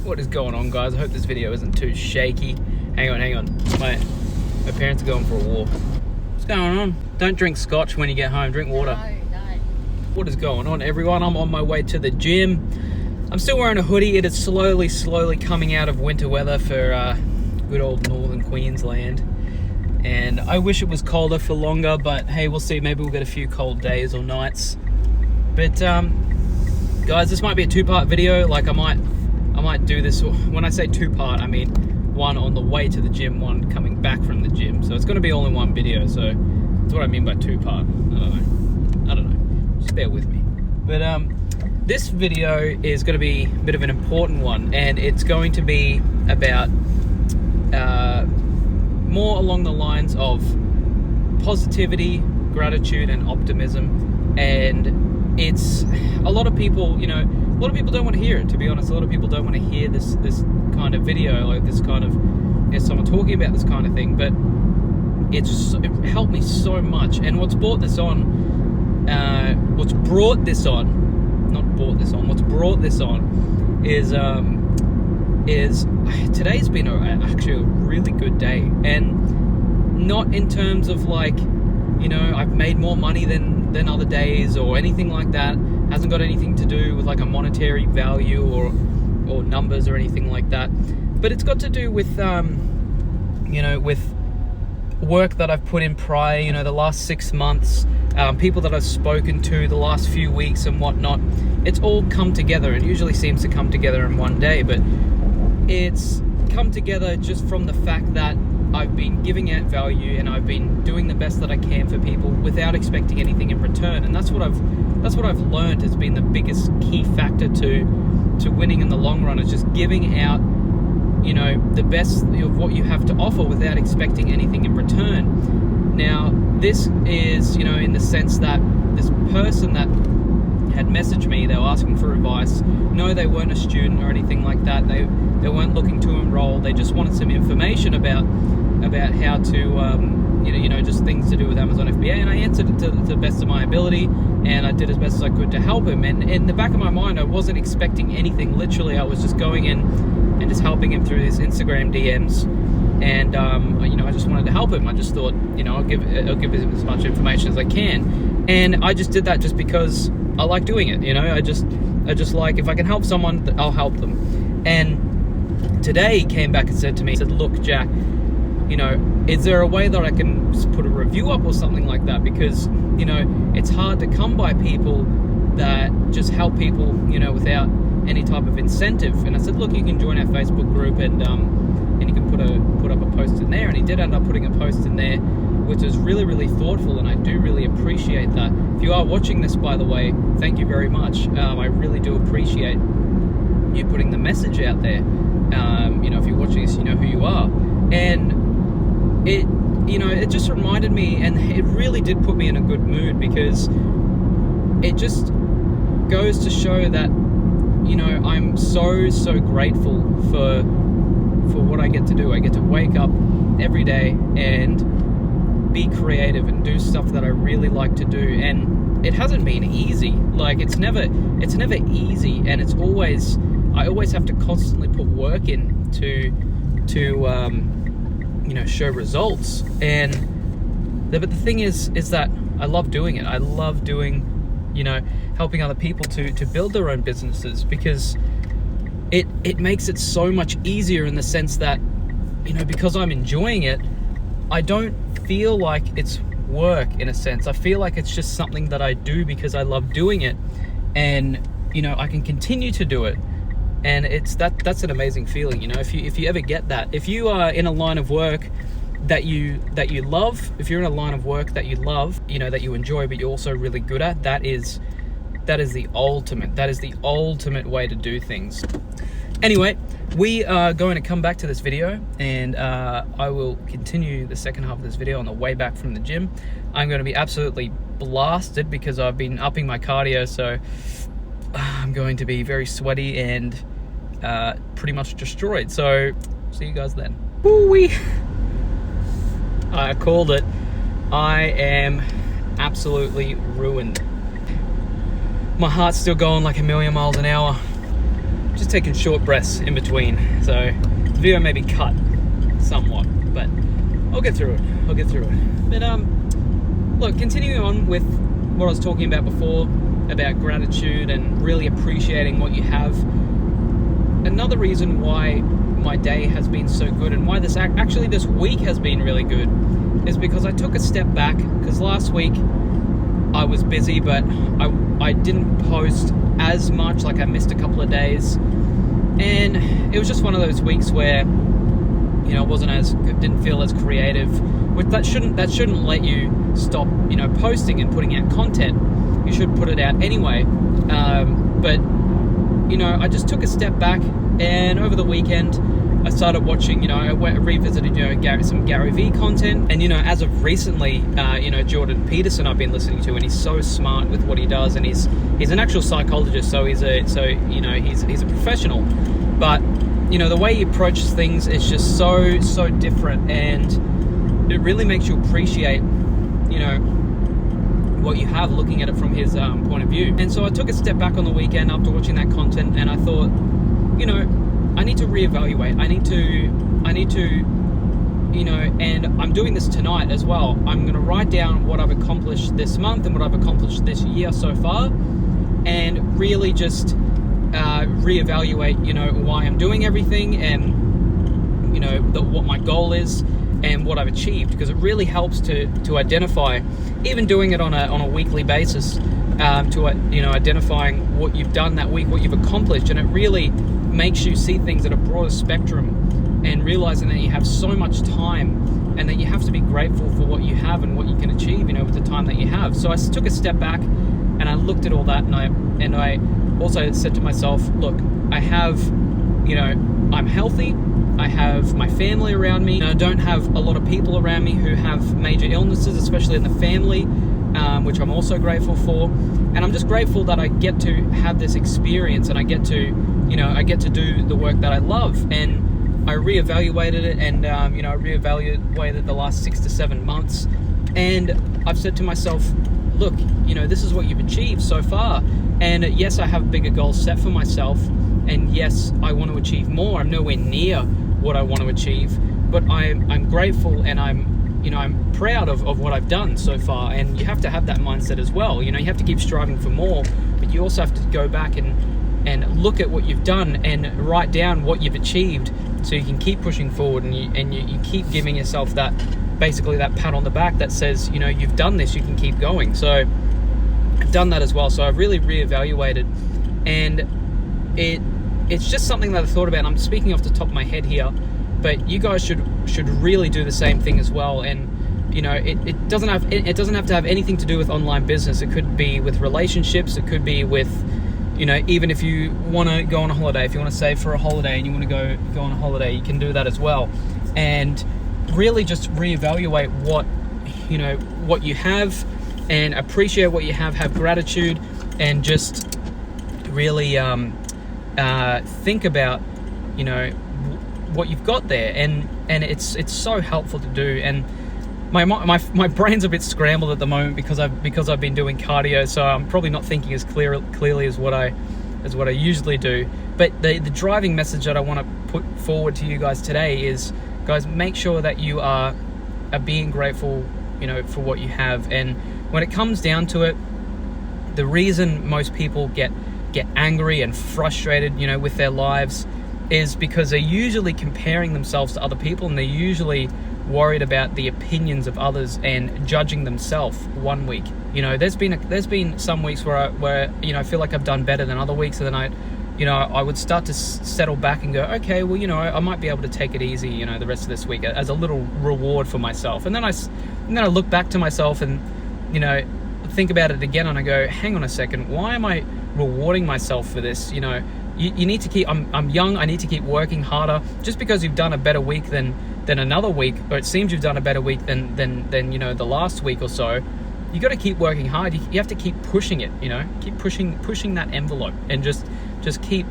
What is going on, guys? I hope this video isn't too shaky. Hang on. My parents are going for a walk. What's going on? Don't drink scotch when you get home. Drink water. No. What is going on, everyone? I'm on my way to the gym. I'm still wearing a hoodie. It is slowly coming out of winter weather for good old northern Queensland. And I wish it was colder for longer, but hey, we'll see. Maybe we'll get a few cold days or nights. But guys, this might be a two-part video. Like I might do this. When I say two-part, I mean one on the way to the gym, one coming back from the gym. So it's going to be all in one video. So that's what I mean by two-part. I don't know. Just bear with me. But this video is going to be a bit of an important one, and it's going to be about more along the lines of positivity, gratitude, and optimism. And it's a lot of people, you know, a lot of people don't want to hear it, to be honest. A lot of people don't want to hear this kind of video, like this kind of, someone talking about this kind of thing. But it helped me so much. And what's brought this on is today's been actually a really good day. And not in terms of like, you know, I've made more money than other days or anything like that. Hasn't got anything to do with like a monetary value or numbers or anything like that. But it's got to do with you know, with work that I've put in prior, you know, the last 6 months, people that I've spoken to the last few weeks and whatnot. It's all come together. It usually seems to come together in one day, but it's come together just from the fact that I've been giving out value and I've been doing the best that I can for people without expecting anything in return. And that's what I've learned has been the biggest key factor to winning in the long run, is just giving out, you know, the best of what you have to offer without expecting anything in return. Now, this is, you know, in the sense that this person that had messaged me, they were asking for advice. No, they weren't a student or anything like that. They weren't looking to enroll. They just wanted some information about how to, you know, just things to do with Amazon FBA. And I answered it to the best of my ability, and I did as best as I could to help him. And in the back of my mind, I wasn't expecting anything. Literally, I was just going in and just helping him through his Instagram DMs. And you know, I just wanted to help him. I just thought, you know, I'll give him as much information as I can. And I just did that just because I like doing it. You know, I just like, if I can help someone, I'll help them. And today he came back and said to me, he said, look, Jack, you know, is there a way that I can put a review up or something like that? Because, you know, it's hard to come by people that just help people, you know, without any type of incentive. And I said, look, you can join our Facebook group and you can put up a post in there. And he did end up putting a post in there, which is really thoughtful, and I do really appreciate that. If you are watching this, by the way, thank you very much. I really do appreciate you putting the message out there. You know, if you're watching this, you know who you are. And it, you know, it just reminded me, and it really did put me in a good mood, because it just goes to show that, you know, I'm so grateful for what I get to do. I get to wake up every day and be creative and do stuff that I really like to do. And it hasn't been easy. Like, it's never easy, and it's always, I always have to constantly put work in to you know, show results. But the thing is that I love doing it. I love doing, you know, helping other people to build their own businesses, because it makes it so much easier in the sense that, you know, because I'm enjoying it, I don't feel like it's work in a sense. I feel like it's just something that I do because I love doing it, and, you know, I can continue to do it. And that's an amazing feeling, you know. If you ever get that, if you are in a line of work that you love, if you're in a line of work that you love, you know, that you enjoy, but you're also really good at, that is the ultimate way to do things. Anyway, we are going to come back to this video, and I will continue the second half of this video on the way back from the gym. I'm going to be absolutely blasted because I've been upping my cardio, so I'm going to be very sweaty and pretty much destroyed. So see you guys then. Woo-wee. I called it. I am absolutely ruined. My heart's still going like a million miles an hour. just taking short breaths in between. So the video may be cut somewhat, but I'll get through it. But look, continuing on with what I was talking about before, about gratitude and really appreciating what you have. Another reason why my day has been so good, and why this week has been really good, is because I took a step back. Because last week I was busy, but I didn't post as much. Like, I missed a couple of days, and it was just one of those weeks where, you know, didn't feel as creative. Which that shouldn't let you stop, you know, posting and putting out content. You should put it out anyway. But you know, I just took a step back, and over the weekend I started watching, you know, I revisited, you know, some Gary Vee content. And, you know, as of recently, you know, Jordan Peterson I've been listening to, and he's so smart with what he does, and he's an actual psychologist, so he's a professional. But, you know, the way he approaches things is just so different, and it really makes you appreciate, you know, what you have, looking at it from his point of view. And so I took a step back on the weekend after watching that content, and I thought, you know, I need to reevaluate. I need to, you know, and I'm doing this tonight as well. I'm going to write down what I've accomplished this month and what I've accomplished this year so far, and really just reevaluate, you know, why I'm doing everything, and, you know, what my goal is and what I've achieved, because it really helps to identify, even doing it on a weekly basis, to, you know, identifying what you've done that week, what you've accomplished, and it really makes you see things at a broader spectrum, and realizing that you have so much time, and that you have to be grateful for what you have and what you can achieve, you know, with the time that you have. So I took a step back, and I looked at all that, and I also said to myself, look, I have, you know, I'm healthy, I have my family around me, and I don't have a lot of people around me who have major illnesses, especially in the family, which I'm also grateful for. And I'm just grateful that I get to have this experience, and I get to, you know, I get to do the work that I love. And I reevaluated it, and you know, I reevaluated the last 6 to 7 months, and I've said to myself, look, you know, this is what you've achieved so far. And yes, I have bigger goals set for myself, and yes, I want to achieve more. I'm nowhere near what I want to achieve, but I'm grateful, and I'm proud of what I've done so far. And you have to have that mindset as well. You know, you have to keep striving for more, but you also have to go back and look at what you've done and write down what you've achieved, so you can keep pushing forward, and you keep giving yourself that, basically that pat on the back that says, you know, you've done this, you can keep going. So I've done that as well. So I've really reevaluated, and it's just something that I thought about. I'm speaking off the top of my head here, but you guys should really do the same thing as well. And, you know, it doesn't have to have anything to do with online business. It could be with relationships. It could be with, you know, even if you want to go on a holiday, if you want to save for a holiday and you want to go on a holiday, you can do that as well. And really just reevaluate what you have, and appreciate what you have gratitude, and just really think about, you know, what you've got there, and it's so helpful to do. And my brain's a bit scrambled at the moment because I've been doing cardio, so I'm probably not thinking as clearly as what I usually do. But the driving message that I want to put forward to you guys today is, guys, make sure that you are being grateful, you know, for what you have. And when it comes down to it, the reason most people get angry and frustrated, you know, with their lives, is because they're usually comparing themselves to other people, and they're usually worried about the opinions of others and judging themselves one week. You know, there's been some weeks where you know, I feel like I've done better than other weeks, and then I would start to settle back and go, okay, well, you know, I might be able to take it easy, you know, the rest of this week as a little reward for myself. And then I look back to myself and, you know, think about it again, and I go, hang on a second, why am I rewarding myself for this? You know, you need to keep, I'm young, I need to keep working harder. Just because you've done a better week than another week, or it seems you've done a better week than you know, the last week or so, you got to keep working hard. You have to keep pushing it, you know, keep pushing that envelope, and just keep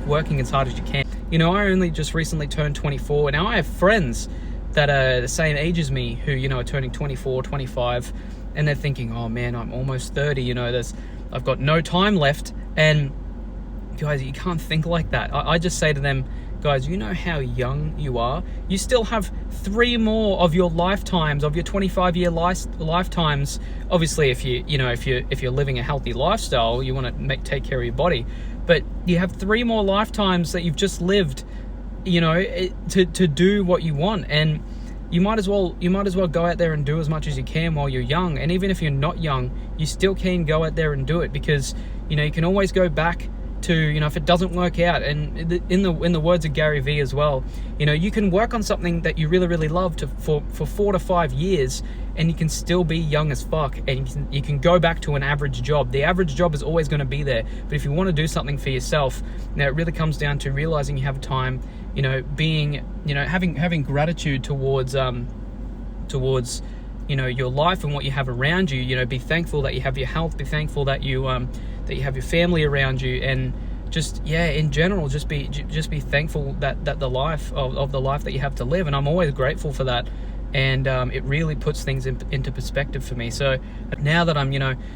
working as hard as you can. You know, I only just recently turned 24. Now I have friends that are the same age as me who, you know, are turning 24, 25, and they're thinking, oh man, I'm almost 30, you know, I've got no time left. And guys, you can't think like that. I just say to them, guys, you know how young you are? You still have 3 more of your lifetimes, of your 25-year lifetimes. Obviously, if you're living a healthy lifestyle, you want to take care of your body. But you have 3 more lifetimes that you've just lived, to do what you want. And you might as well go out there and do as much as you can while you're young. And even if you're not young, you still can go out there and do it, because you can always go back to, if it doesn't work out. And in the words of Gary Vee as well, you can work on something that you really, really love for 4 to 5 years, and you can still be young as fuck, and you can go back to an average job. The average job is always going to be there. But if you want to do something for yourself, it really comes down to realizing you have time, being, having gratitude towards your life and what you have around you. Be thankful that you have your health, be thankful that you have your family around you, and just, in general, just be thankful that the life of the life that you have to live. And I'm always grateful for that. And it really puts things into perspective for me. So now that I'm,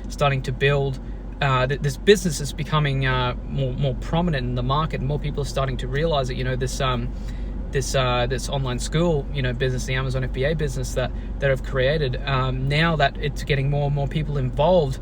starting to build, this business is becoming more prominent in the market, and more people are starting to realize that, this online school, business, the Amazon FBA business that I've created, now that it's getting more and more people involved,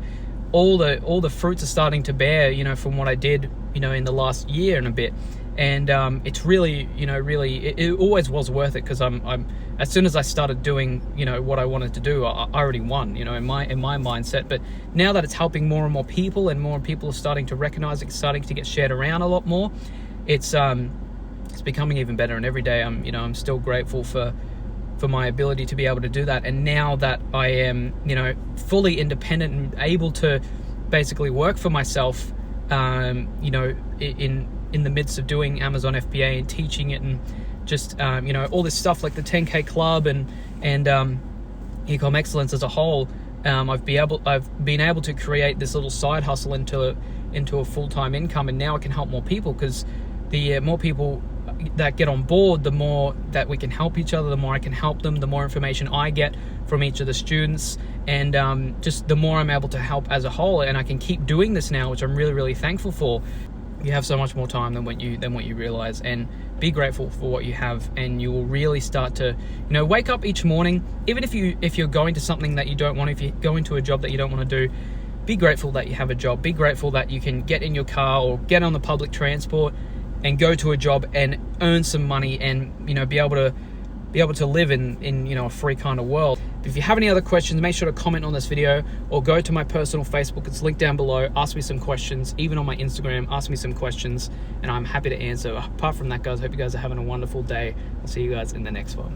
all the fruits are starting to bear, from what I did, in the last year and a bit. And it's really, it always was worth it, because I'm as soon as I started doing, what I wanted to do, I already won, in my mindset. But now that it's helping more and more people, and more people are starting to recognize it, starting to get shared around a lot more, it's becoming even better. And every day I'm still grateful for my ability to be able to do that. And now that I am, fully independent and able to basically work for myself, in the midst of doing Amazon FBA and teaching it, and just all this stuff like the 10K Club and Ecom Excellence as a whole, I've been able to create this little side hustle into a full-time income. And now I can help more people, because the more people that get on board, the more that we can help each other, the more I can help them, the more information I get from each of the students, and just the more I'm able to help as a whole. And I can keep doing this now, which I'm really, really thankful for. You have so much more time than what you realize, and be grateful for what you have, and you will really start to wake up each morning. Even if you're going to something that you don't want, if you go into a job that you don't want to do, be grateful that you have a job. Be grateful that you can get in your car or get on the public transport and go to a job and earn some money, and be able to live in a free kind of world. If you have any other questions, make sure to comment on this video, or go to my personal Facebook. It's linked down below. Ask me some questions. Even on my Instagram, ask me some questions, and I'm happy to answer. Apart from that, guys, I hope you guys are having a wonderful day. I'll see you guys in the next one.